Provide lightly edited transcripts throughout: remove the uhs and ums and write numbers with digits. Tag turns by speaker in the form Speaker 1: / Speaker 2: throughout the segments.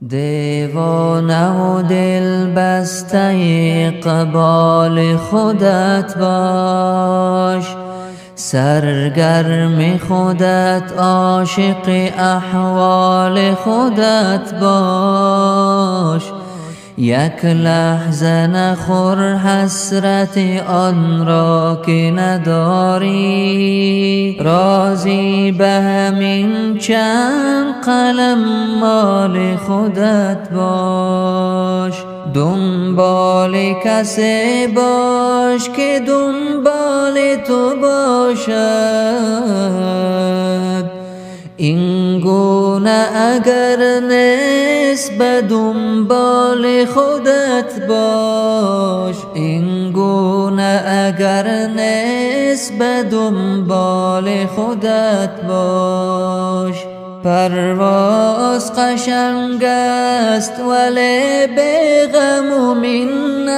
Speaker 1: دیوانه و دل بسته اقبال خودت باش، سرگرم خودت عاشق احوال خودت باش. یک لحظه نخور حسرت آن را که نداری، راضی به همین چند قلم مال خودت باش. دنبال کسی باش که دنبال تو باشد، این گونه اگر نیست به دنبال خودت باش، این گونه اگر نیست به دنبال خودت باش. پرواز قشنگ است ولی بی غم و منت،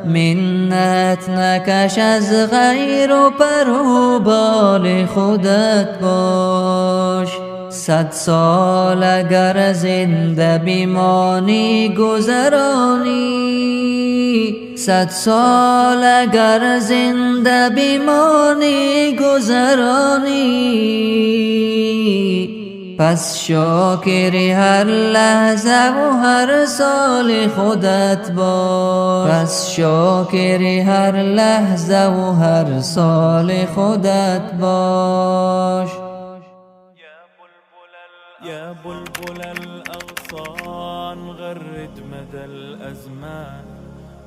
Speaker 1: منت نکش از غیر و پر و بال خودت باش. 100 سال اگر زنده بمانی گذرانی، 100 سال اگر زنده بمانی گذرانی، پس شاکر هر لحظه و هر سال خودت باش، پس شاکر هر لحظه و هر سال خودت باش.
Speaker 2: يا بلبل الأغصان غرد مدى الأزمان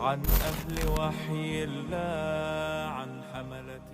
Speaker 2: عن أهل وحي الله، عن حملة